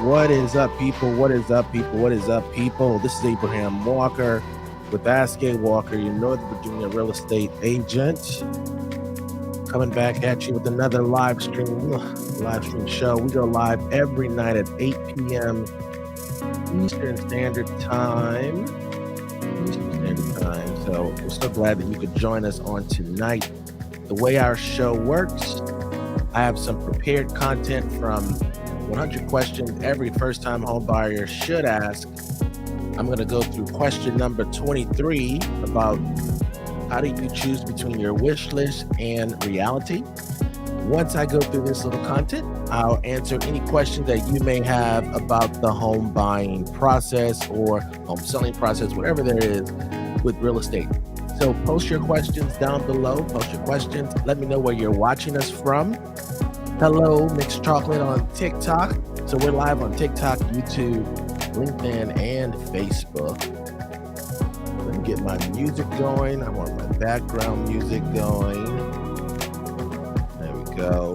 What is up, people? What is up, people? What is up, people? This is Abraham Walker with Ask A Walker, your Northern Virginia real estate agent. Coming back at you with another live stream show. We go live every night at 8 p.m. Eastern Standard Time. So we're so glad that you could join us on tonight. The way our show works, I have some prepared content from 100 questions every first-time home buyer should ask. I'm going to go through question number 23 about how do you choose between your wish list and reality. Once I go through this little content, I'll answer any questions that you may have about the home buying process or home selling process, whatever there is with real estate. So post your questions down below. Post your questions. Let me know where you're watching us from. Hello, Mixed Chocolate on TikTok. So we're live on TikTok, YouTube, LinkedIn, and Facebook. Let me get my music going. I want my background music going. There we go.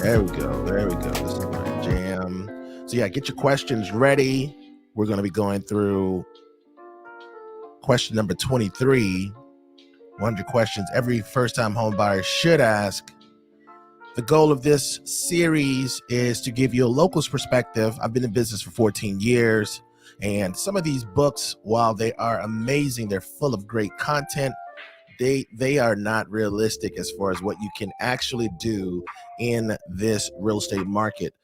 This is my jam. So yeah, get your questions ready. We're going to be going through question number 23. 100 questions every first-time home buyer should ask. The goal of this series is to give you a local's perspective. I've been in business for 14 years, and some of these books, while they are amazing, they're full of great content, they are not realistic as far as what you can actually do in this real estate market.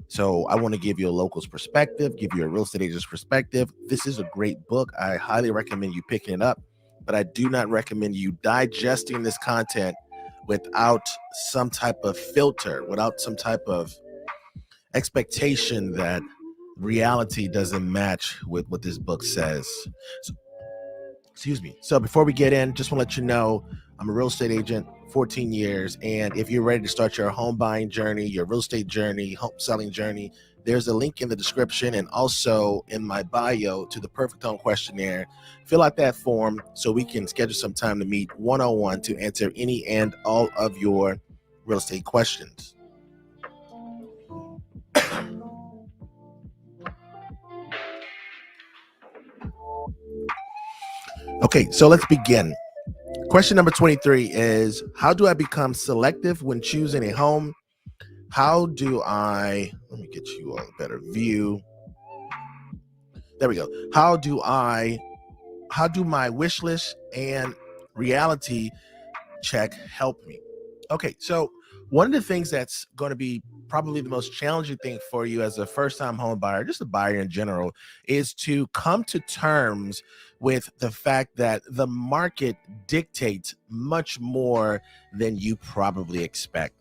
So I want to give you a local's perspective, give you a real estate agent's perspective. This is a great book. I highly recommend you picking it up, but I do not recommend you digesting this content without some type of filter, without some type of expectation that reality doesn't match with what this book says. So before we get in, just want to let you know, I'm a real estate agent, 14 years. And if you're ready to start your home buying journey, your real estate journey, home selling journey, there's a link in the description and also in my bio to the Perfect Home Questionnaire. Fill out that form so we can schedule some time to meet one-on-one to answer any and all of your real estate questions. Okay, so let's begin. Question number 23 is, how do I become selective when choosing a home? Let me get you all a better view. There we go. How do my wish list and reality check help me? Okay, so one of the things that's going to be probably the most challenging thing for you as a first-time home buyer, just a buyer in general, is to come to terms with the fact that the market dictates much more than you probably expect.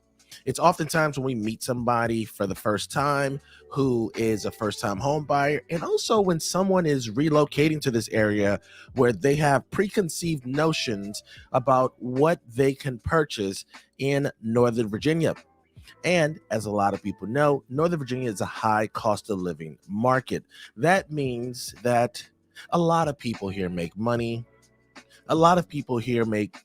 It's oftentimes when we meet somebody for the first time who is a first-time home buyer, and also when someone is relocating to this area where they have preconceived notions about what they can purchase in Northern Virginia. And as a lot of people know, Northern Virginia is a high cost of living market. That means that a lot of people here make money. A lot of people here make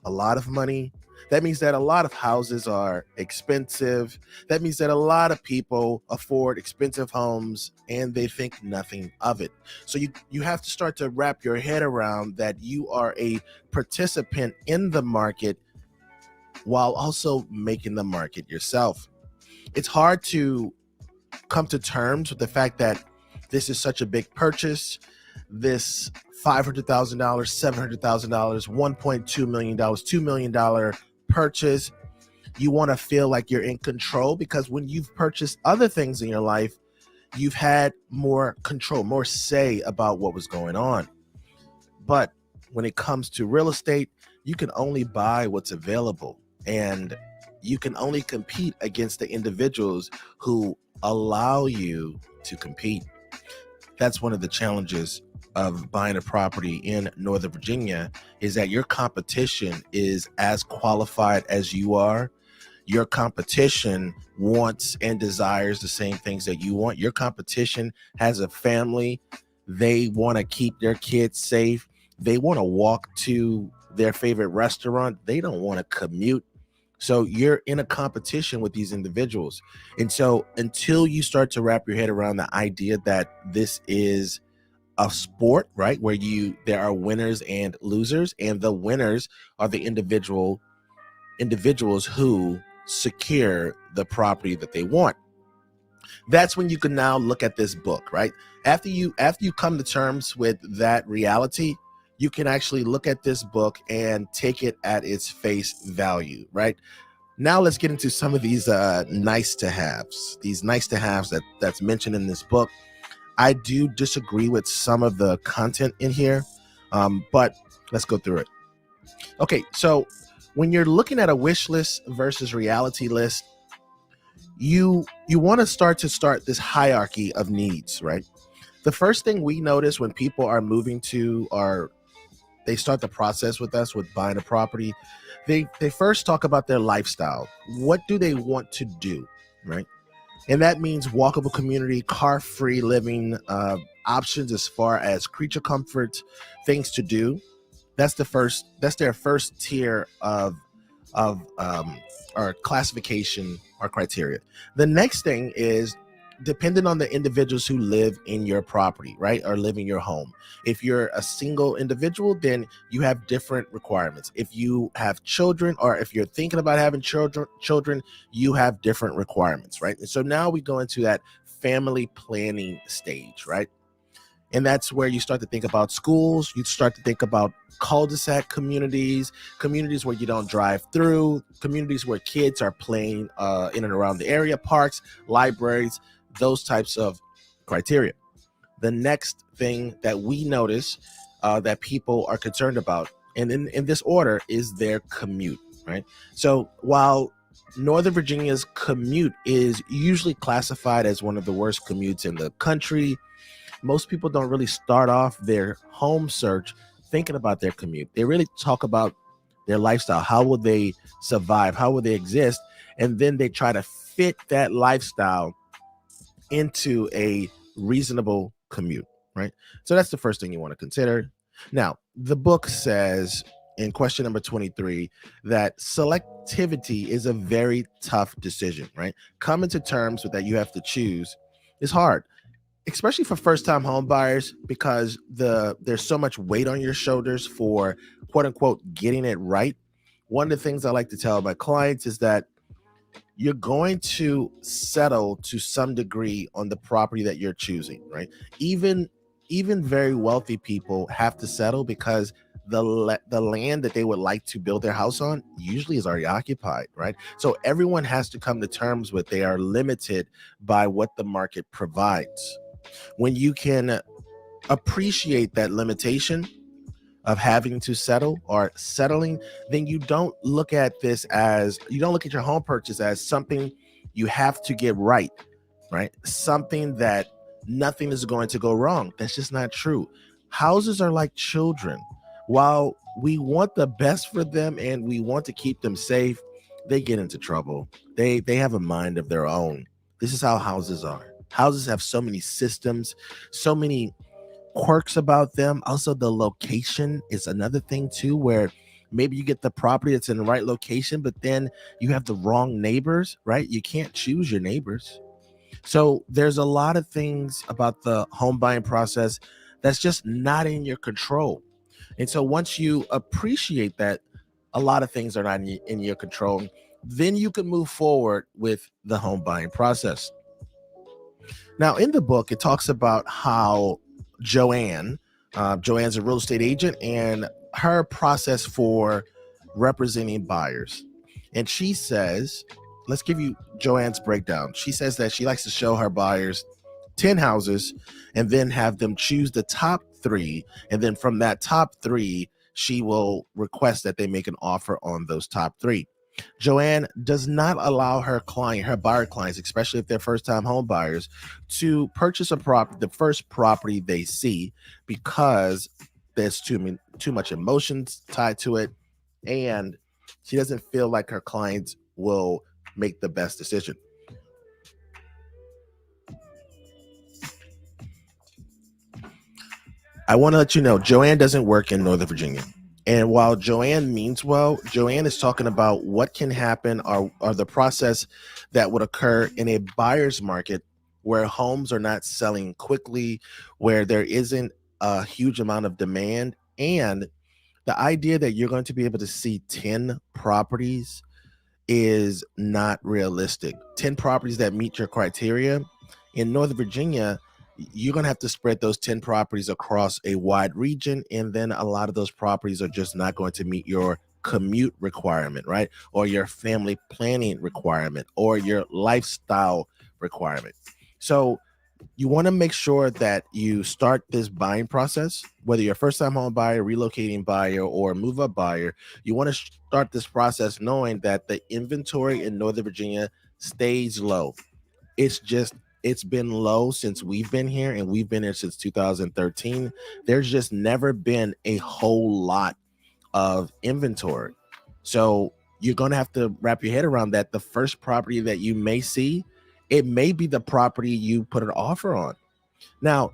a lot of money. That means that a lot of houses are expensive. That means that a lot of people afford expensive homes and they think nothing of it. So you have to start to wrap your head around that you are a participant in the market while also making the market yourself. It's hard to come to terms with the fact that this is such a big purchase. This $500,000, $700,000, $1.2 million, $2 million purchase. You want to feel like you're in control because when you've purchased other things in your life, you've had more control, more say about what was going on. But when it comes to real estate, you can only buy what's available, and you can only compete against the individuals who allow you to compete. That's one of the challenges of buying a property in Northern Virginia, is that your competition is as qualified as you are. Your competition wants and desires the same things that you want. Your competition has a family. They want to keep their kids safe. They want to walk to their favorite restaurant. They don't want to commute. So you're in a competition with these individuals. And so until you start to wrap your head around the idea that this is a sport, right, where there are winners and losers, and the winners are the individuals who secure the property that they want. That's when you can now look at this book, right? After you come to terms with that reality, you can actually look at this book and take it at its face value, right? Now let's get into some of these nice to haves. These nice to haves that's mentioned in this book. I do disagree with some of the content in here, but let's go through it. Okay, so when you're looking at a wish list versus reality list, you want to start this hierarchy of needs, right? The first thing we notice when people are moving to, or they start the process with us with buying a property, they first talk about their lifestyle. What do they want to do, right? And that means walkable community, car-free living, options as far as creature comfort, things to do. That's their first tier of or classification or criteria. The next thing is dependent on the individuals who live in your property, right, or live in your home. If you're a single individual, then you have different requirements. If you have children, or if you're thinking about having children, you have different requirements, right? And so now we go into that family planning stage, right? And that's where you start to think about schools. You start to think about cul-de-sac communities where you don't drive through, communities where kids are playing in and around the area, parks, libraries, those types of criteria. The next thing that we notice that people are concerned about, and in this order, is their commute, right? So while Northern Virginia's commute is usually classified as one of the worst commutes in the country, most people don't really start off their home search thinking about their commute. They really talk about their lifestyle. How will they survive? How will they exist? And then they try to fit that lifestyle into a reasonable commute, right? So that's the first thing you want to consider. Now, the book says in question number 23 that selectivity is a very tough decision, right? Coming to terms with that you have to choose is hard, especially for first-time home buyers, because there's so much weight on your shoulders for quote unquote getting it right. One of the things I like to tell my clients is that you're going to settle to some degree on the property that you're choosing, right? Even very wealthy people have to settle because the land that they would like to build their house on usually is already occupied, right? So everyone has to come to terms with they are limited by what the market provides. When you can appreciate that limitation of having to settle or settling, then you don't look at your home purchase as something you have to get right? Something that nothing is going to go wrong. That's just not true. Houses are like children. While we want the best for them and we want to keep them safe, they get into trouble. They have a mind of their own. This is how houses are. Houses have so many systems, so many quirks about them. Also, the location is another thing too, where maybe you get the property that's in the right location, but then you have the wrong neighbors, right? You can't choose your neighbors. So there's a lot of things about the home buying process that's just not in your control. And so once you appreciate that a lot of things are not in your control, then you can move forward with the home buying process. Now, in the book, it talks about how Joanne's a real estate agent, and her process for representing buyers. And she says, let's give you Joanne's breakdown. She says that she likes to show her buyers 10 houses and then have them choose the top 3. And then from that top 3, she will request that they make an offer on those top 3. Joanne does not allow her buyer clients, especially if they're first-time home buyers, to purchase the first property they see, because there's too much emotions tied to it, and she doesn't feel like her clients will make the best decision. I want to let you know, Joanne doesn't work in Northern Virginia. And while Joanne means well, Joanne is talking about what can happen or the process that would occur in a buyer's market where homes are not selling quickly, where there isn't a huge amount of demand, and the idea that you're going to be able to see 10 properties is not realistic. 10 properties that meet your criteria in Northern Virginia, you're going to have to spread those 10 properties across a wide region. And then a lot of those properties are just not going to meet your commute requirement, right? Or your family planning requirement or your lifestyle requirement. So you want to make sure that you start this buying process, whether you're a first-time home buyer, relocating buyer, or move-up buyer. You want to start this process knowing that the inventory in Northern Virginia stays low. It's been low since we've been here, and we've been here since 2013. There's just never been a whole lot of inventory. So you're going to have to wrap your head around that. The first property that you may see, it may be the property you put an offer on. Now,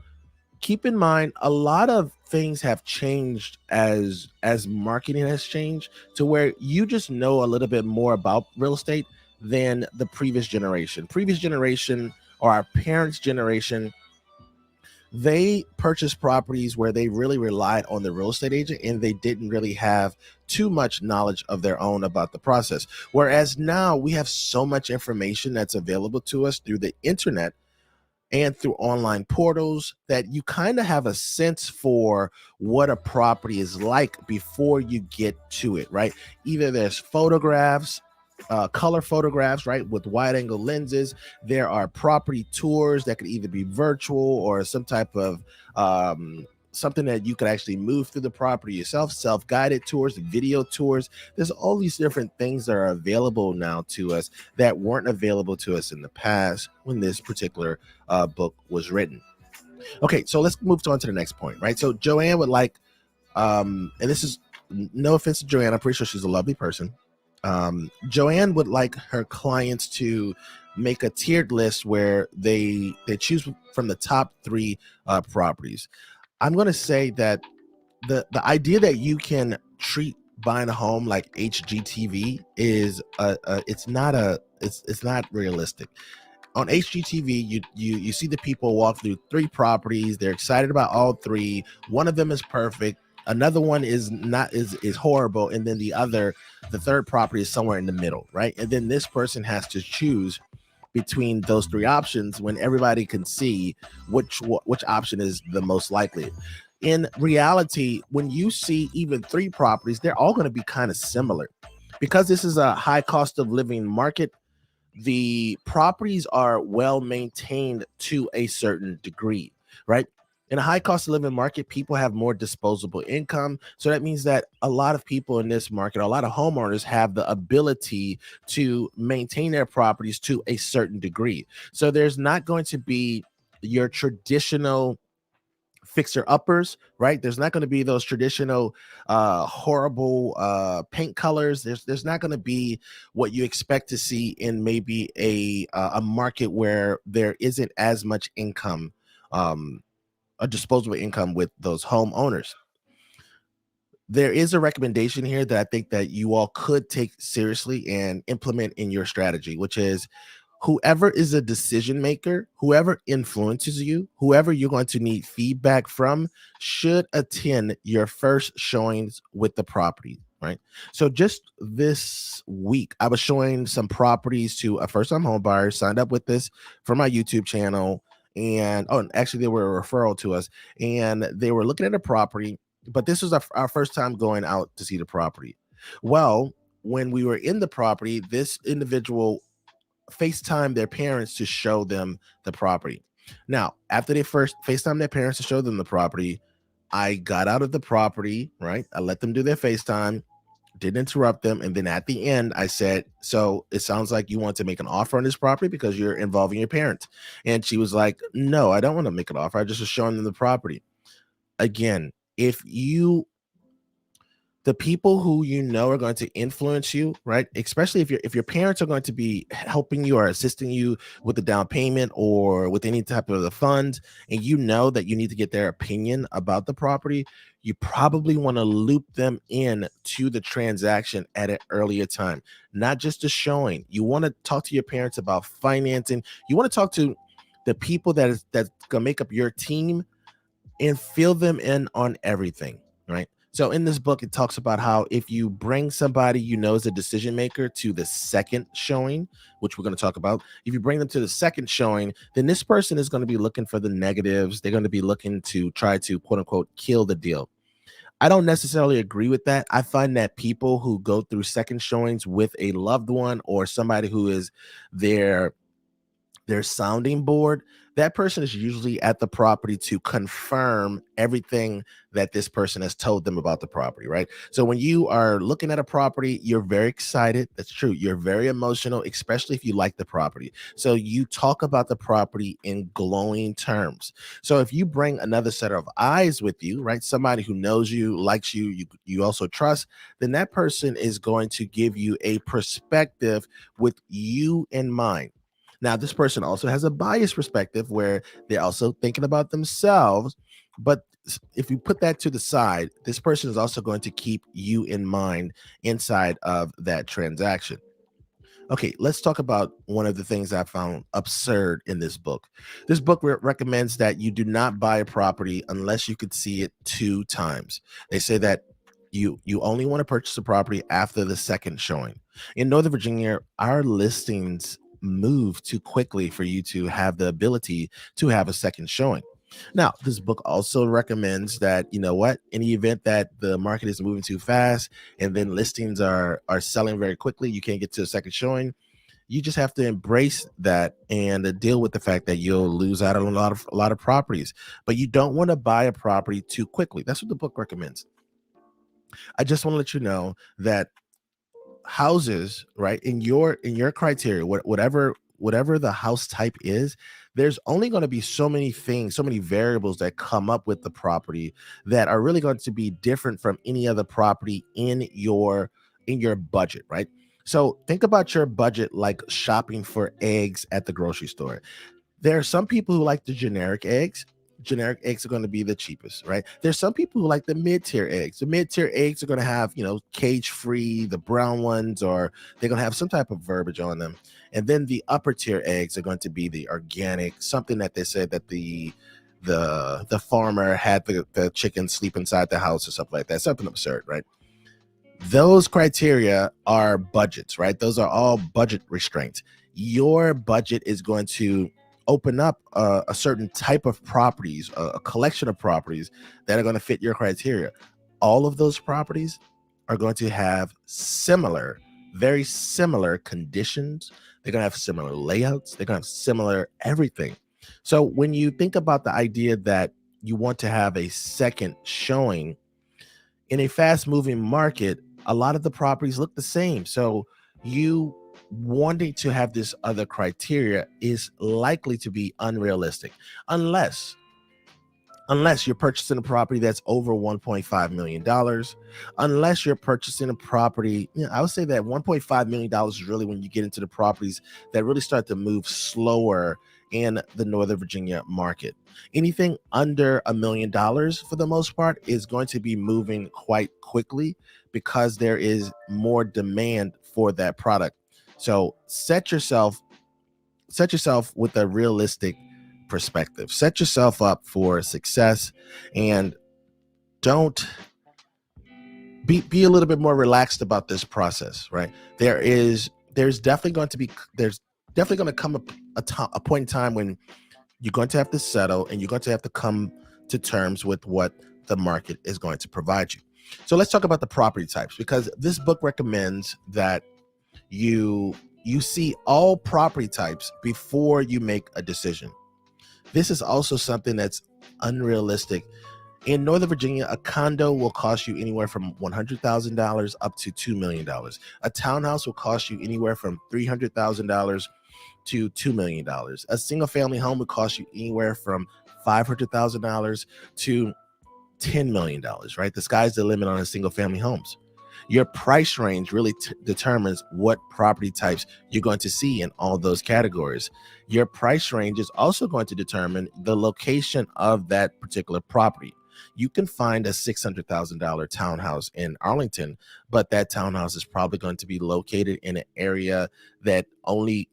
keep in mind, a lot of things have changed as marketing has changed to where you just know a little bit more about real estate than the previous generation. Previous generation or our parents' generation, they purchased properties where they really relied on the real estate agent and they didn't really have too much knowledge of their own about the process. Whereas now we have so much information that's available to us through the internet and through online portals that you kind of have a sense for what a property is like before you get to it, right? Either there's photographs, color photographs, right, with wide angle lenses. There are property tours that could either be virtual or some type of something that you could actually move through the property yourself, self-guided tours, video tours. There's all these different things that are available now to us that weren't available to us in the past when this particular book was written. Okay, so let's move on to the next point, right? So Joanne would like, and this is no offense to Joanne, I'm pretty sure she's a lovely person. Joanne would like her clients to make a tiered list where they choose from the top 3 properties. I'm going to say that the idea that you can treat buying a home like HGTV is it's not realistic. On HGTV, you see the people walk through 3 properties. They're excited about all 3. One of them is perfect. Another one is not is horrible, and then the third property is somewhere in the middle, right? And then this person has to choose between those 3 options when everybody can see which option is the most likely. In reality, when you see even 3 properties, they're all going to be kind of similar. Because this is a high cost of living market, the properties are well maintained to a certain degree, right? In a high cost of living market, people have more disposable income. So that means that a lot of people in this market, a lot of homeowners have the ability to maintain their properties to a certain degree. So there's not going to be your traditional fixer uppers, right? There's not going to be those traditional horrible paint colors. There's not going to be what you expect to see in maybe a market where there isn't as much income, a disposable income with those homeowners. There is a recommendation here that I think that you all could take seriously and implement in your strategy, which is whoever is a decision maker, whoever influences you, whoever you're going to need feedback from should attend your first showings with the property, right? So just this week, I was showing some properties to a first-time home buyer, signed up with this for my YouTube channel. And actually they were a referral to us, and they were looking at a property, but this was our first time going out to see the property. Well, when we were in the property, this individual FaceTime their parents to show them the property. Now, after they first FaceTime their parents to show them the property, I got out of the property, right? I let them do their FaceTime, didn't interrupt them. And then at the end, I said, so it sounds like you want to make an offer on this property because you're involving your parents. And she was like, no, I don't want to make an offer. I just was showing them the property. Again, if you the people who you know are going to influence you, right? Especially if your parents are going to be helping you or assisting you with the down payment or with any type of the funds, and you know that you need to get their opinion about the property, you probably want to loop them in to the transaction at an earlier time, not just a showing. You want to talk to your parents about financing. You want to talk to the people that's gonna make up your team and fill them in on everything, right? So in this book, it talks about how if you bring somebody you know is a decision maker to the second showing, which we're going to talk about, if you bring them to the second showing, then this person is going to be looking for the negatives. They're going to be looking to try to quote unquote kill the deal. I don't necessarily agree with that. I find that people who go through second showings with a loved one or somebody who is their sounding board, that person is usually at the property to confirm everything that this person has told them about the property, right? So when you are looking at a property, you're very excited. That's true. You're very emotional, especially if you like the property. So you talk about the property in glowing terms. So if you bring another set of eyes with you, right? Somebody who knows you, likes you, you also trust, then that person is going to give you a perspective with you in mind. Now, this person also has a biased perspective where they're also thinking about themselves. But if you put that to the side, this person is also going to keep you in mind inside of that transaction. Okay, let's talk about one of the things I found absurd in this book. This book recommends that you do not buy a property unless you could see it 2 times. They say that you only want to purchase a property after the second showing. In Northern Virginia, our listings move too quickly for you to have the ability to have a second showing. Now, this book also recommends that, you know what, in the event that the market is moving too fast and then listings are selling very quickly, you can't get to a second showing. You just have to embrace that and deal with the fact that you'll lose out on a lot of properties. But you don't want to buy a property too quickly. That's what the book recommends. I just want to let you know that houses, right, in your criteria, whatever the house type is, there's only going to be so many things, so many variables that come up with the property that are really going to be different from any other property in your budget, right? So think about your budget like shopping for eggs at the grocery store. There are some people who like the generic eggs. Generic eggs are going to be the cheapest, right? There's some people who like the mid-tier eggs. The mid-tier eggs are going to have, cage-free, the brown ones, or they're going to have some type of verbiage on them. And then the upper tier eggs are going to be the organic, something that they said that the farmer had the chicken sleep inside the house or something like that. Something absurd, right? Those criteria are budgets, right? Those are all budget restraints. Your budget is going to open up a certain type of properties, a collection of properties that are going to fit your criteria. All of those properties are going to have similar, very similar conditions. They're going to have similar layouts. They're going to have similar everything. So when you think about the idea that you want to have a second showing in a fast moving market, a lot of the properties look the same. So you wanting to have this other criteria is likely to be unrealistic unless you're purchasing a property that's over $1.5 million, unless you're purchasing a property, I would say that $1.5 million is really when you get into the properties that really start to move slower in the Northern Virginia market. Anything under $1 million for the most part is going to be moving quite quickly because there is more demand for that product. So set yourself with a realistic perspective. Set yourself up for success and don't be a little bit more relaxed about this process, right? There's definitely going to be there's definitely going to come a point in time when you're going to have to settle and you're going to have to come to terms with what the market is going to provide you. So let's talk about the property types, because this book recommends that you see all property types before you make a decision. This is also something that's unrealistic. In Northern Virginia, a condo will cost you anywhere from $100,000 up to $2 million. A townhouse will cost you anywhere from $300,000 to $2 million. A single family home would cost you anywhere from $500,000 to $10 million, right? The sky's the limit on a single family homes. Your price range really determines what property types you're going to see in all those categories. Your price range is also going to determine the location of that particular property. You can find a $600,000 townhouse in Arlington, but that townhouse is probably going to be located in an area that only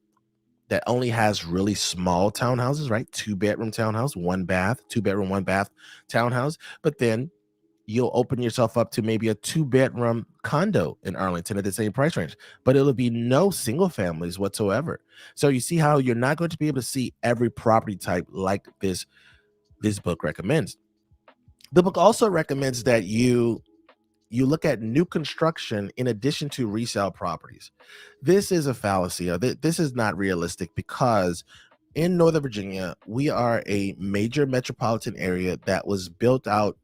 has really small townhouses, right? 2-bedroom townhouse, 1 bath, 2-bedroom, 1 bath townhouse. But then you'll open yourself up to maybe a 2-bedroom condo in Arlington at the same price range, but it'll be no single families whatsoever. So you see how you're not going to be able to see every property type like this book recommends. The book also recommends that you look at new construction in addition to resale properties. This is a fallacy. This is not realistic because in Northern Virginia, we are a major metropolitan area that was built out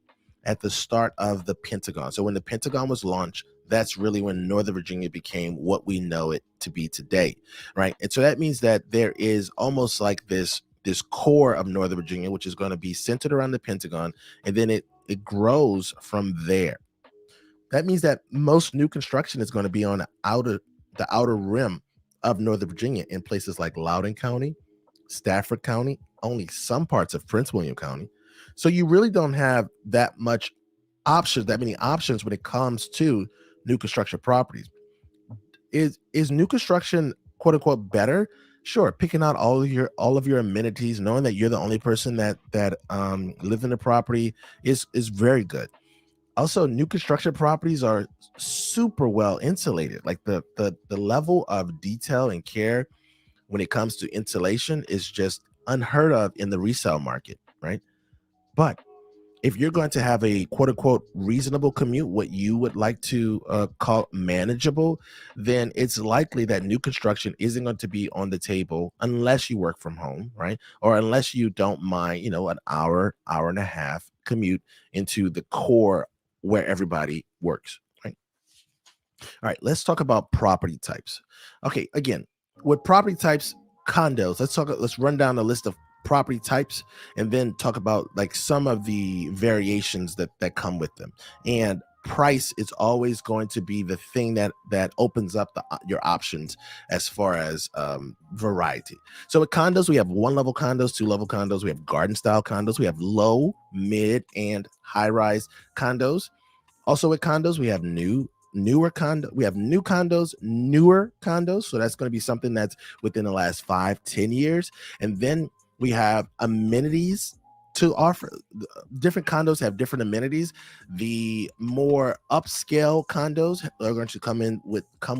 at the start of the Pentagon. So when the Pentagon was launched, that's really when Northern Virginia became what we know it to be today, right? And so that means that there is almost like this core of Northern Virginia, which is going to be centered around the Pentagon, and then it grows from there. That means that most new construction is going to be on the outer rim of Northern Virginia in places like Loudoun County, Stafford County, only some parts of Prince William County. So you really don't have that many options when it comes to new construction properties. Is new construction quote unquote better? Sure, picking out all of your amenities, knowing that you're the only person that live in the property is very good. Also, new construction properties are super well insulated. Like the level of detail and care when it comes to insulation is just unheard of in the resale market, right? But if you're going to have a quote unquote reasonable commute, what you would like to call manageable, then it's likely that new construction isn't going to be on the table unless you work from home, right? Or unless you don't mind, an hour and a half commute into the core where everybody works, right? All right, let's talk about property types. Okay, again, with property types, condos, let's run down the list of property types and then talk about like some of the variations that come with them. And price is always going to be the thing that opens up your options as far as variety. So with condos, we have 1-level condos, 2-level condos, we have garden style condos, we have low, mid, and high rise condos. Also with condos, we have new condos, newer condos. So that's going to be something that's within the last 5-10 years. And then we have amenities to offer. Different condos have different amenities. The more upscale condos are going to come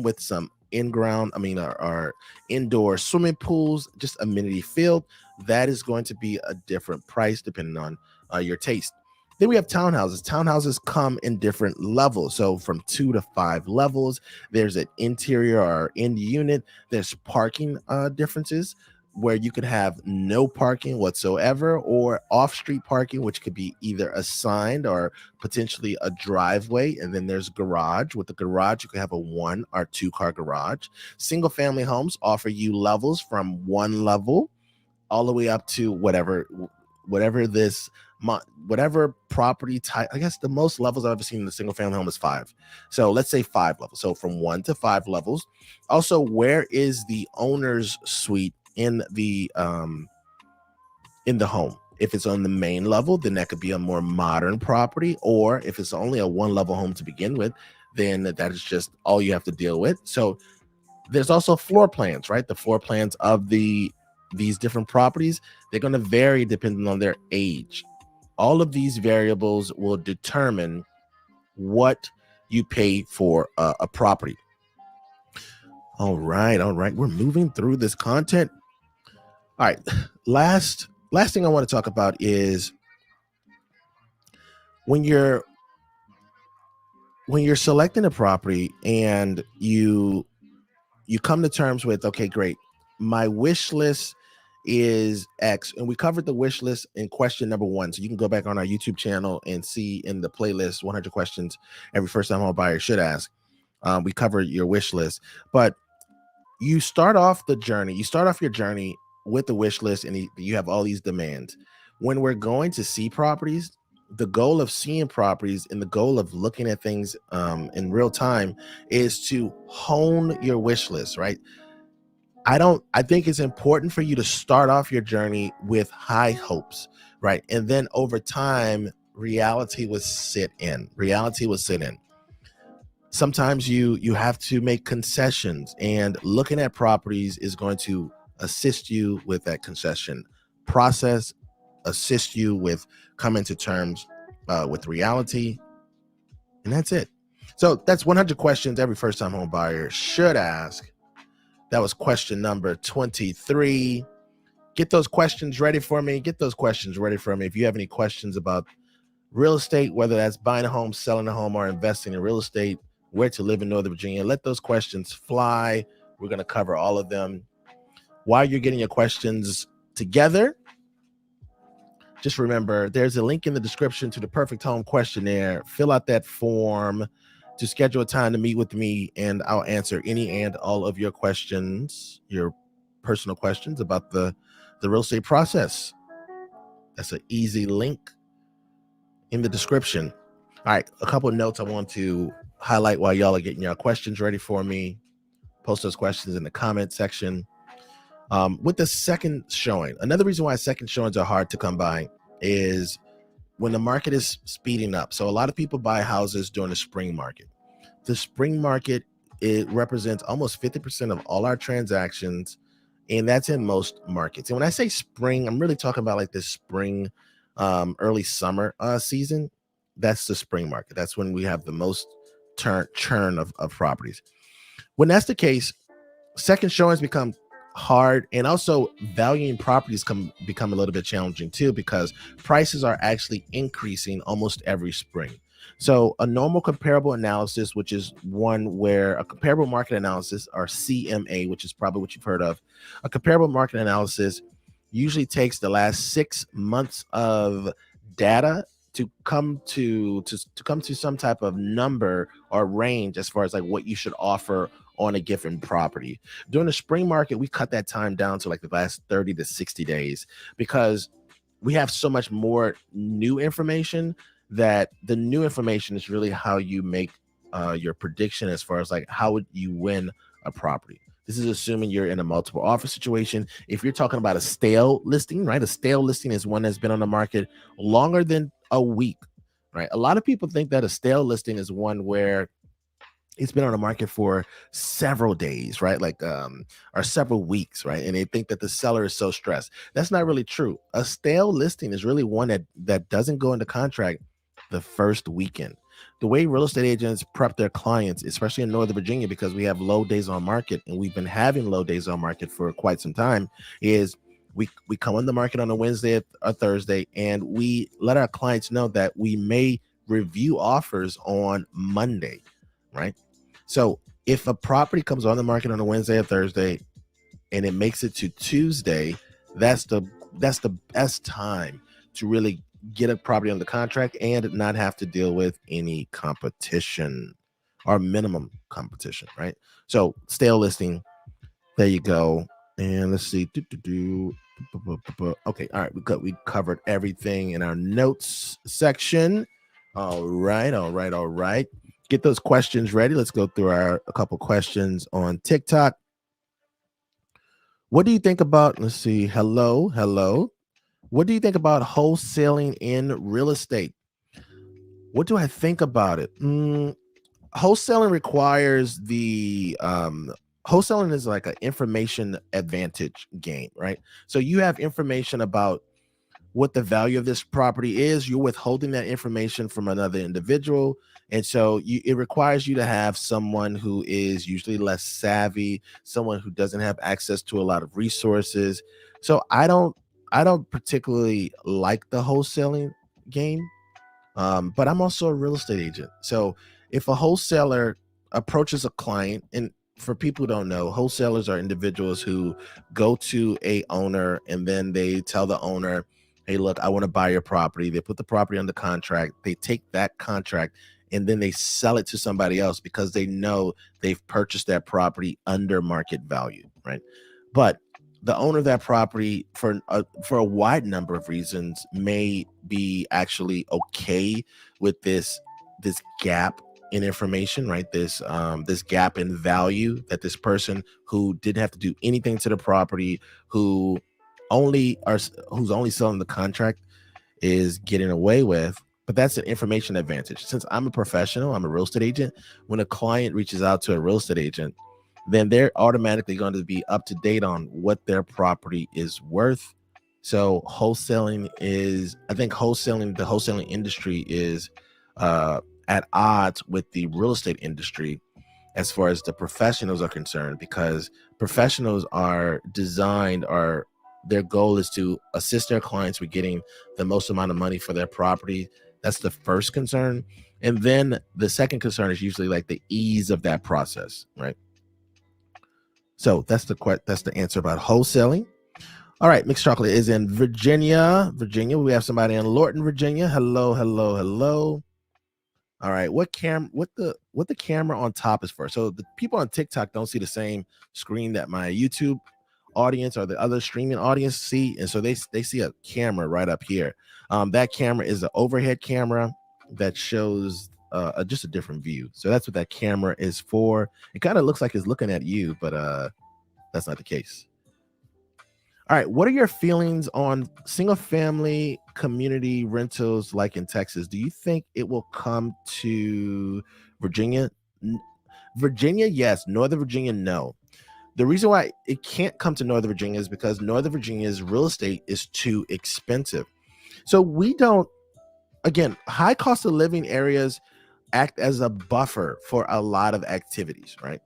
with some our indoor swimming pools, just amenity filled. That is going to be a different price depending on your taste. Then we have townhouses. Townhouses come in different levels. So from 2 to 5 levels, there's an interior or end unit. There's parking differences where you could have no parking whatsoever or off-street parking, which could be either assigned or potentially a driveway. And then there's garage. With the garage, you could have a 1 or 2 car garage. Single family homes offer you levels from 1 level all the way up to whatever property type. I guess the most levels I've ever seen in a single family home is 5. So let's say 5 levels. So from 1 to 5 levels. Also, where is the owner's suite in the home? If it's on the main level, then that could be a more modern property. Or if it's only a 1-level home to begin with, then that is just all you have to deal with. So there's also floor plans, right? The floor plans of these different properties, they're going to vary depending on their age. All of these variables will determine what you pay for a property. All right. We're moving through this content. All right. Last thing I want to talk about is when you're selecting a property and you come to terms with, okay, great, my wish list is X, and we covered the wish list in question number 1. So you can go back on our YouTube channel and see in the playlist 100 questions every first time home buyer should ask. We covered your wish list, but you start off your journey with the wish list, and you have all these demands. When we're going to see properties, the goal of seeing properties and the goal of looking at things in real time is to hone your wish list, right? I think it's important for you to start off your journey with high hopes, right? And then over time, reality will sit in. Sometimes you have to make concessions, and looking at properties is going to assist you with that concession process, assist you with coming to terms with reality, and that's it. So that's 100 questions every first-time home buyer should ask. That was question number 23. Get those questions ready for me. If you have any questions about real estate, whether that's buying a home, selling a home, or investing in real estate, where to live in Northern Virginia, let those questions fly. We're going to cover all of them. While you're getting your questions together, just remember there's a link in the description to the Perfect Home Questionnaire. Fill out that form to schedule a time to meet with me, and I'll answer any and all of your questions, your personal questions about the real estate process. That's an easy link in the description. All right, a couple of notes I want to highlight while y'all are getting your questions ready for me. Post those questions in the comment section. With the second showing, another reason why second showings are hard to come by is when the market is speeding up. So a lot of people buy houses during the spring market. The spring market, it represents almost 50% of all our transactions, and that's in most markets. And when I say spring, I'm really talking about like this spring, early summer season. That's the spring market. That's when we have the most churn of properties. When that's the case, second showings become hard, and also valuing properties become a little bit challenging too, because prices are actually increasing almost every spring. So a normal comparable analysis, which is one where a comparable market analysis, or CMA, which is probably what you've heard of, a comparable market analysis usually takes the last 6 months of data to come to some type of number or range as far as like what you should offer on a given property. During the spring market, we cut that time down to like the last 30 to 60 days, because we have so much more new information, that the new information is really how you make your prediction as far as like how would you win a property. This is assuming you're in a multiple offer situation. If you're talking about a stale listing, right? A stale listing is one that's been on the market longer than a week, right? A lot of people think that a stale listing is one where it's been on the market for several days, right? Like, or several weeks, right? And they think that the seller is so stressed. That's not really true. A stale listing is really one that doesn't go into contract the first weekend. The way real estate agents prep their clients, especially in Northern Virginia, because we have low days on market, and we've been having low days on market for quite some time, is we come on the market on a Wednesday or Thursday, and we let our clients know that we may review offers on Monday, right? So if a property comes on the market on a Wednesday or Thursday and it makes it to Tuesday, that's the best time to really get a property on the contract and not have to deal with any competition or minimum competition, right? So stale listing, there you go. And let's see. Okay, all right. We covered everything in our notes section. All right. Get those questions ready. Let's go through a couple questions on TikTok. What do you think about, let's see, hello. What do you think about wholesaling in real estate? What do I think about it? Wholesaling requires wholesaling is like an information advantage game, right? So you have information about what the value of this property is. You're withholding that information from another individual, and so it requires you to have someone who is usually less savvy, someone who doesn't have access to a lot of resources. So I don't particularly like the wholesaling game, but I'm also a real estate agent. So if a wholesaler approaches a client, and for people who don't know, wholesalers are individuals who go to a owner and then they tell the owner, hey, look, I want to buy your property. They put the property under contract. They take that contract and then they sell it to somebody else because they know they've purchased that property under market value, right? But the owner of that property, for a wide number of reasons, may be actually okay with this gap in information, right? This gap in value that this person who didn't have to do anything to the property, who's only selling the contract, is getting away with. But that's an information advantage. Since I'm a professional, I'm a real estate agent, when a client reaches out to a real estate agent, then they're automatically going to be up to date on what their property is worth. So the wholesaling industry is at odds with the real estate industry as far as the professionals are concerned, because professionals their goal is to assist their clients with getting the most amount of money for their property. That's the first concern. And then the second concern is usually like the ease of that process, right? So that's the answer about wholesaling. All right, Mixed Chocolate is in Virginia. We have somebody in Lorton, Virginia. Hello. All right, what the camera on top is for? So the people on TikTok don't see the same screen that my YouTube audience or the other streaming audience see, and so they see a camera right up here. That camera is an overhead camera that shows just a different view. So that's what that camera is for. It kind of looks like it's looking at you, but that's not the case. All right, what are your feelings on single family community rentals like in Texas? Do you think it will come to Virginia? Virginia, yes. Northern Virginia, no. The reason why it can't come to Northern Virginia is because Northern Virginia's real estate is too expensive. So high cost of living areas act as a buffer for a lot of activities, right?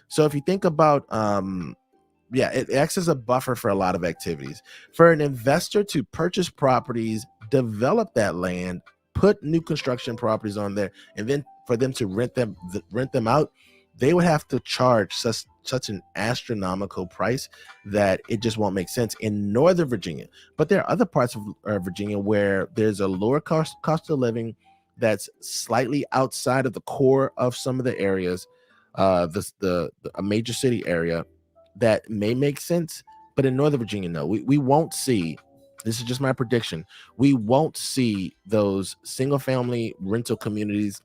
So if you think about, it acts as a buffer for a lot of activities. For an investor to purchase properties, develop that land, put new construction properties on there, and then for them to rent them out, they would have to charge such an astronomical price that it just won't make sense in Northern Virginia. But there are other parts of Virginia where there's a lower cost of living that's slightly outside of the core of some of the areas, a major city area, that may make sense. But in Northern Virginia, no, we won't see. This is just my prediction. We won't see those single family rental communities.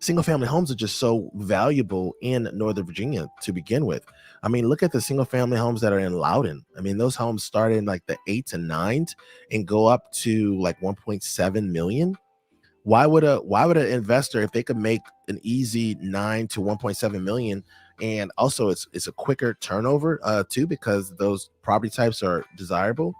Single family homes are just so valuable in Northern Virginia to begin with. I mean, look at the single family homes that are in Loudoun. I mean, those homes start in like the 8s and 9s and go up to like 1.7 million. Why would an investor, if they could make an easy 9 to 1.7 million, and also it's a quicker turnover too, because those property types are desirable,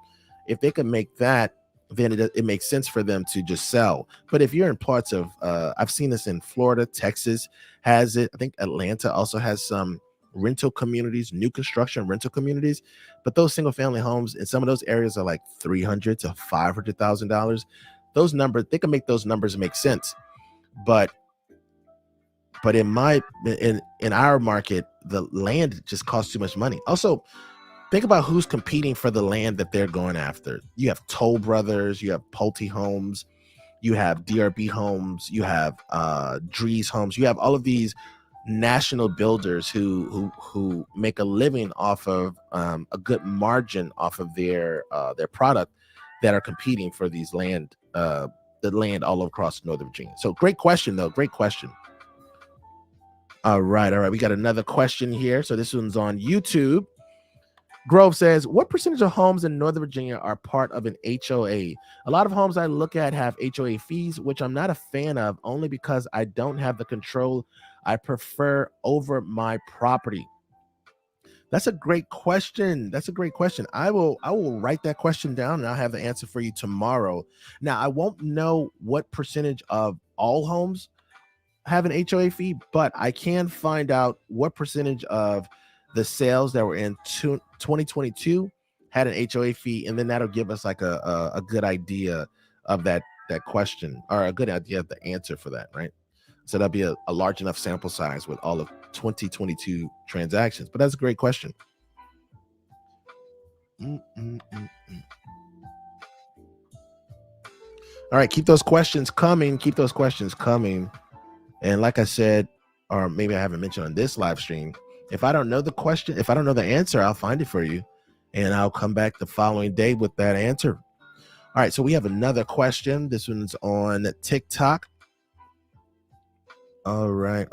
if they could make that, then it makes sense for them to just sell. But if you're in parts of, I've seen this in Florida, Texas has it. I think Atlanta also has some rental communities, new construction rental communities. But those single family homes in some of those areas are like $300,000 to $500,000. Those numbers, they can make those numbers make sense. But in our market, the land just costs too much money. Also, think about who's competing for the land that they're going after. You have Toll Brothers, you have Pulte Homes, you have DRB Homes, you have Dries Homes. You have all of these national builders who make a living off of a good margin off of their product, that are competing for these the land all across Northern Virginia. So great question, though. Great question. All right. We got another question here. So this one's on YouTube. Grove says, what percentage of homes in Northern Virginia are part of an HOA? A lot of homes I look at have HOA fees, which I'm not a fan of, only because I don't have the control I prefer over my property. That's a great question. I will write that question down, and I'll have the answer for you tomorrow. Now, I won't know what percentage of all homes have an HOA fee, but I can find out what percentage of the sales that were in 2022 had an HOA fee, and then that'll give us like a good idea of that question, or a good idea of the answer for that, right? So that'll be a large enough sample size with all of 2022 transactions. But that's a great question. All right, keep those questions coming. And like I said, or maybe I haven't mentioned on this live stream, if I don't know the question, if I don't know the answer, I'll find it for you. and I'll come back the following day with that answer. All right, so we have another question. This one's on TikTok. All right.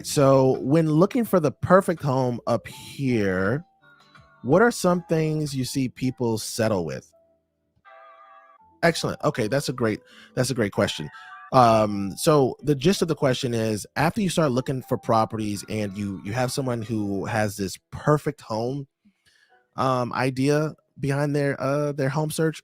So when looking for the perfect home up here, what are some things you see people settle with? Excellent. Okay, that's a great question. So the gist of the question is, after you start looking for properties and you have someone who has this perfect home idea behind their home search,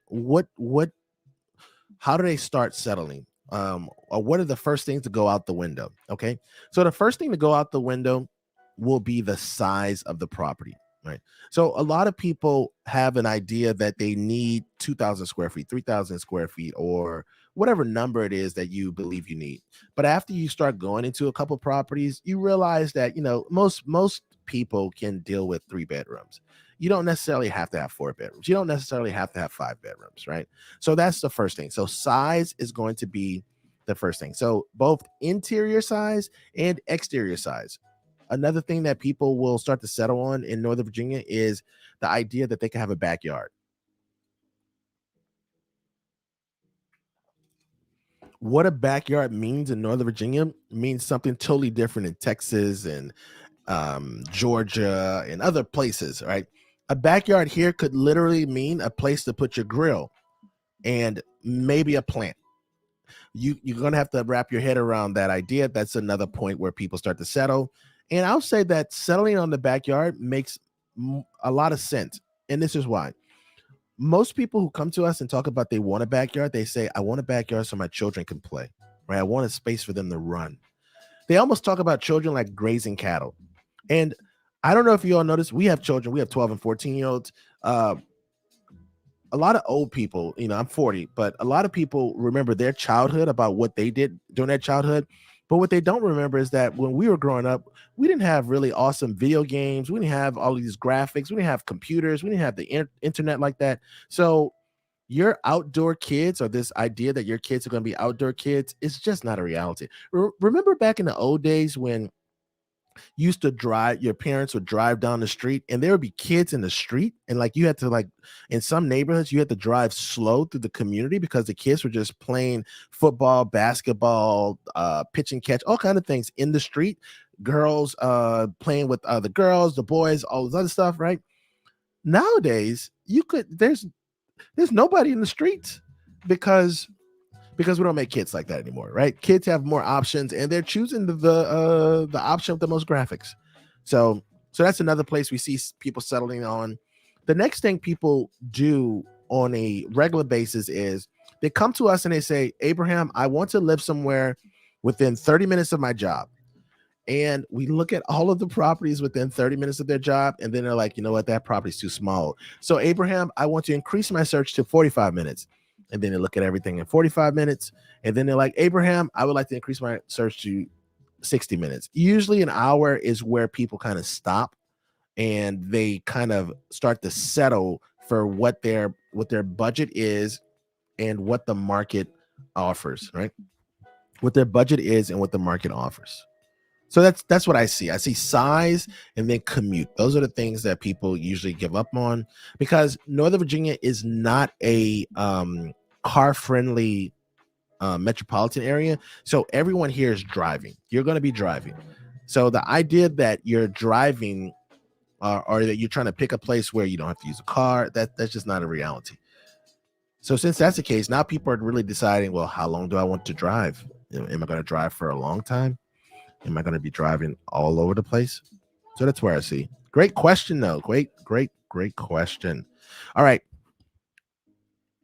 how do they start settling? Or what are the first things to go out the window? Okay. So the first thing to go out the window will be the size of the property, right? So a lot of people have an idea that they need 2,000 square feet, 3,000 square feet, or whatever number it is that you believe you need. But after you start going into a couple properties, you realize that, most people can deal with 3 bedrooms. You don't necessarily have to have 4 bedrooms. You don't necessarily have to have 5 bedrooms, right? So that's the first thing. So size is going to be the first thing. So both interior size and exterior size. Another thing that people will start to settle on in Northern Virginia is the idea that they can have a backyard. What a backyard means in Northern Virginia means something totally different in Texas and Georgia and other places, right? A backyard here could literally mean a place to put your grill and maybe a plant. You're gonna have to wrap your head around that idea. That's another point where people start to settle. And I'll say that settling on the backyard makes a lot of sense. And this is why. Most people who come to us and talk about they want a backyard, they say, I want a backyard so my children can play, right? I want a space for them to run. They almost talk about children like grazing cattle. And I don't know if you all notice, we have children, we have 12 and 14-year-olds. A lot of old people, I'm 40, but a lot of people remember their childhood, about what they did during their childhood. But what they don't remember is that when we were growing up, we didn't have really awesome video games. We didn't have all of these graphics. We didn't have computers. We didn't have the internet like that. So your outdoor kids, or this idea that your kids are going to be outdoor kids, is just not a reality. Remember back in the old days when used to drive, your parents would drive down the street and there would be kids in the street, and like you had to, like, in some neighborhoods you had to drive slow through the community because the kids were just playing football, basketball, pitch and catch, all kind of things in the street. Girls playing with other girls, the boys, all this other stuff, right? Nowadays there's nobody in the streets because we don't make kids like that anymore, right? Kids have more options, and they're choosing the option with the most graphics. So that's another place we see people settling on. The next thing people do on a regular basis is they come to us and they say, Abraham, I want to live somewhere within 30 minutes of my job. And we look at all of the properties within 30 minutes of their job, and then they're like, you know what, that property's too small. So Abraham, I want to increase my search to 45 minutes. And then they look at everything in 45 minutes. And then they're like, Abraham, I would like to increase my search to 60 minutes. Usually an hour is where people kind of stop and they kind of start to settle for what their budget is and what the market offers, right? What their budget is and what the market offers. So that's what I see. I see size and then commute. Those are the things that people usually give up on, because Northern Virginia is not a car-friendly metropolitan area. So everyone here is driving. You're going to be driving. So the idea that you're driving or that you're trying to pick a place where you don't have to use a car, that's just not a reality. So since that's the case, now people are really deciding, well, how long do I want to drive? Am I going to drive for a long time? Am I going to be driving all over the place? So that's where I see. Great question, though. Great question. All right.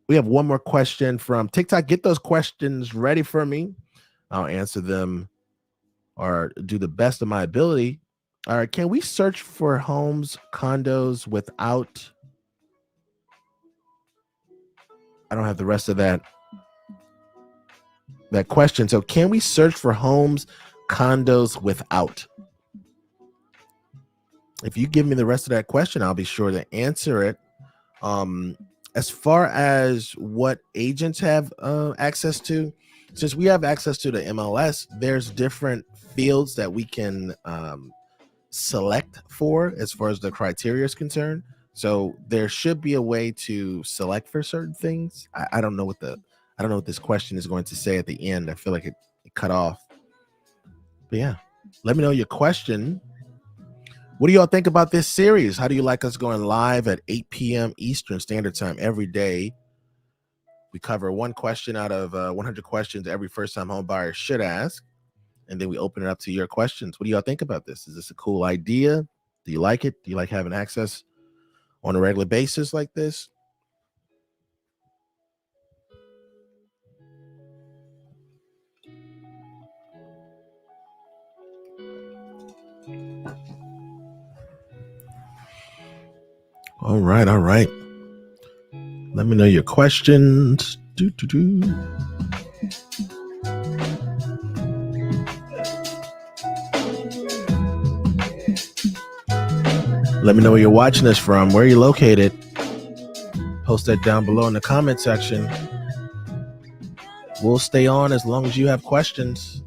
We have one more question from TikTok. Get those questions ready for me. I'll answer them or do the best of my ability. All right. Can we search for homes, condos without? I don't have the rest of that question. So can we search for homes, condos without? If you give me the rest of that question, I'll be sure to answer it. As far as what agents have access to, since we have access to the MLS, there's different fields that we can select for as far as the criteria is concerned. So there should be a way to select for certain things. I don't know what this question is going to say at the end. I feel like it cut off. But yeah, let me know your question. What do y'all think about this series? How do you like us going live at 8 p.m. Eastern Standard Time every day? We cover one question out of 100 questions every first-time home buyer should ask, and then we open it up to your questions. What do y'all think about this? Is this a cool idea? Do you like it? Do you like having access on a regular basis like this? All right. Let me know your questions. Let me know where you're watching us from. Where are you located? Post that down below in the comment section. We'll stay on as long as you have questions.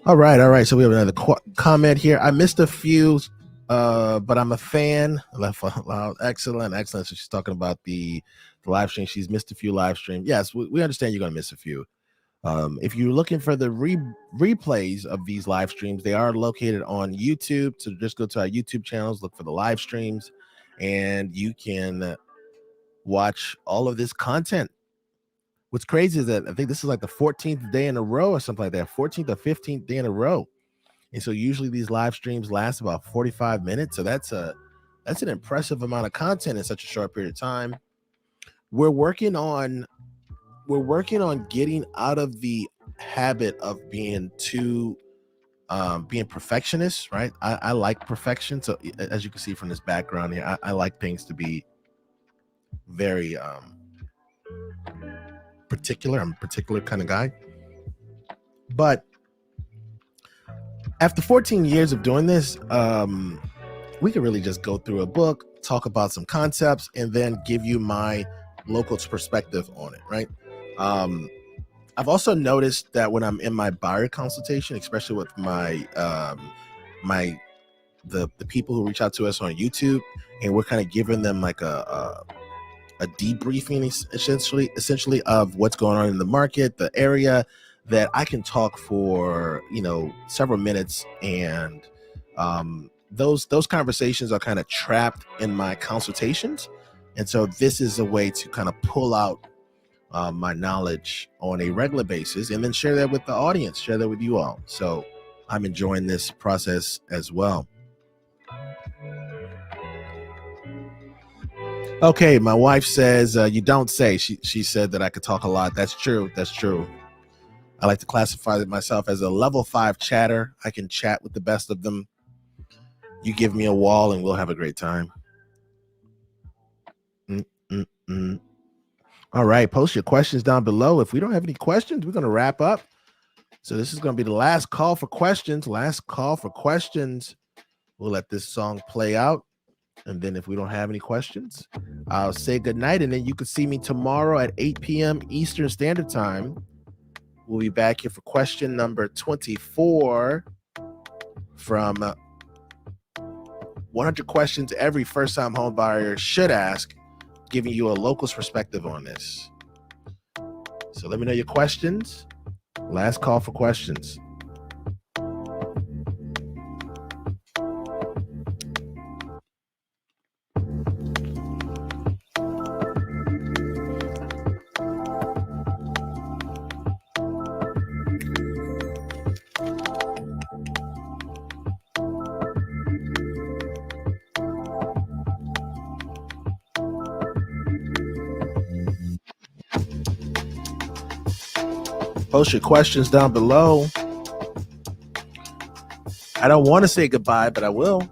All right. So we have another comment here. I missed a few, but I'm a fan. Excellent. So she's talking about the live stream. She's missed a few live streams. Yes, we understand you're going to miss a few. If you're looking for the replays of these live streams, they are located on YouTube. So just go to our YouTube channels, look for the live streams, and you can watch all of this content. What's crazy is that I think this is like the 14th day in a row or something like that, 14th or 15th day in a row. And so usually these live streams last about 45 minutes. So that's an impressive amount of content in such a short period of time. We're working on getting out of the habit of being being perfectionists, right? I like perfection. So as you can see from this background here, I like things to be very particular. I'm a particular kind of guy. But after 14 years of doing this, we could really just go through a book, talk about some concepts, and then give you my local perspective on it, right? I've also noticed that when I'm in my buyer consultation, especially with my the people who reach out to us on YouTube, and we're kind of giving them like a debriefing essentially of what's going on in the market, the area, that I can talk for several minutes, and those conversations are kind of trapped in my consultations, and so this is a way to kind of pull out my knowledge on a regular basis and then share that with the audience, share that with you all. So I'm enjoying this process as well. Okay, my wife says you don't say. She said that I could talk a lot. That's true. I like to classify myself as a level 5 chatter. I can chat with the best of them. You give me a wall and we'll have a great time. All right, post your questions down below. If we don't have any questions, we're going to wrap up. So this is going to be the last call for questions. We'll let this song play out. And then if we don't have any questions, I'll say goodnight. And then you can see me tomorrow at 8 p.m. Eastern Standard Time. We'll be back here for question number 24 from 100 questions every first-time home buyer should ask, giving you a local's perspective on this. So let me know your questions. Last call for questions. Post your questions down below. I don't want to say goodbye, but I will.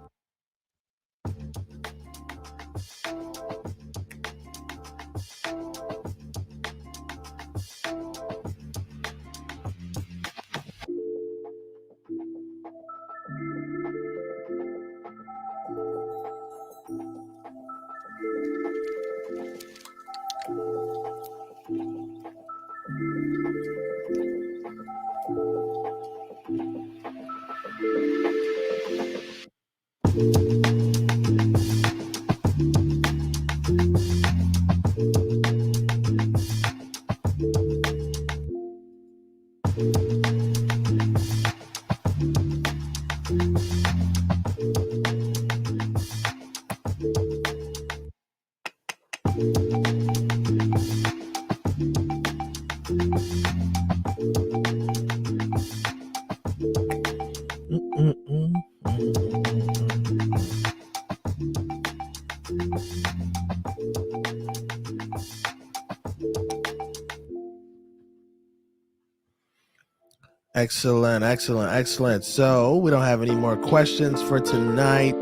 Excellent, excellent, excellent. So we don't have any more questions for tonight.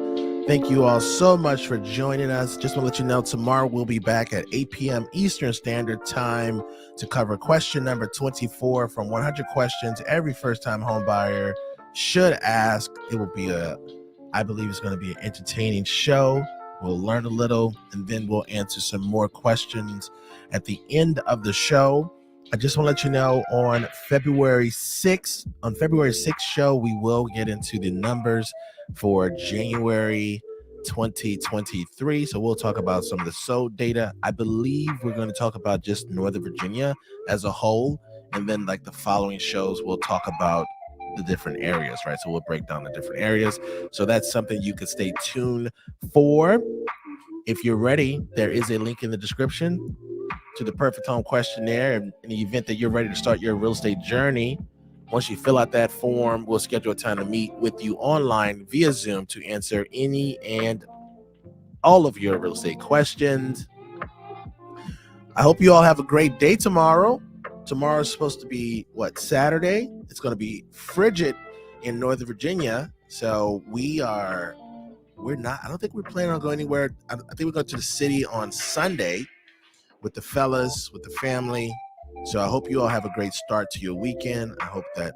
Thank you all so much for joining us. Just want to let you know tomorrow we'll be back at 8 p.m. Eastern Standard Time to cover question number 24 from 100 questions every first-time home buyer should ask. It will be I believe it's going to be an entertaining show. We'll learn a little, and then we'll answer some more questions at the end of the show. I just want to let you know on February 6th show, we will get into the numbers for January 2023. So we'll talk about some of the sold data. I believe we're going to talk about just Northern Virginia as a whole. And then like the following shows, we'll talk about the different areas, right? So we'll break down the different areas. So that's something you can stay tuned for. If you're ready, there is a link in the description to the Perfect Home Questionnaire. In the event that you're ready to start your real estate journey, once you fill out that form, we'll schedule a time to meet with you online via Zoom to answer any and all of your real estate questions. I hope you all have a great day tomorrow. Tomorrow is supposed to be Saturday. It's going to be frigid in Northern Virginia. So I don't think we're planning on going anywhere. I think we're going to the city on Sunday with the fellas, with the family. So I hope you all have a great start to your weekend. I hope that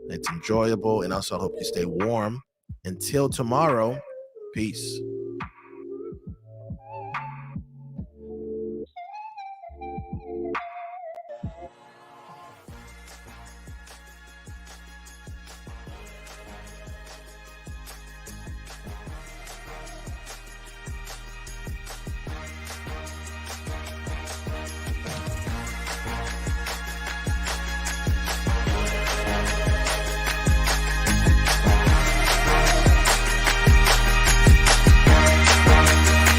it's enjoyable, and also I hope you stay warm. Until tomorrow, peace.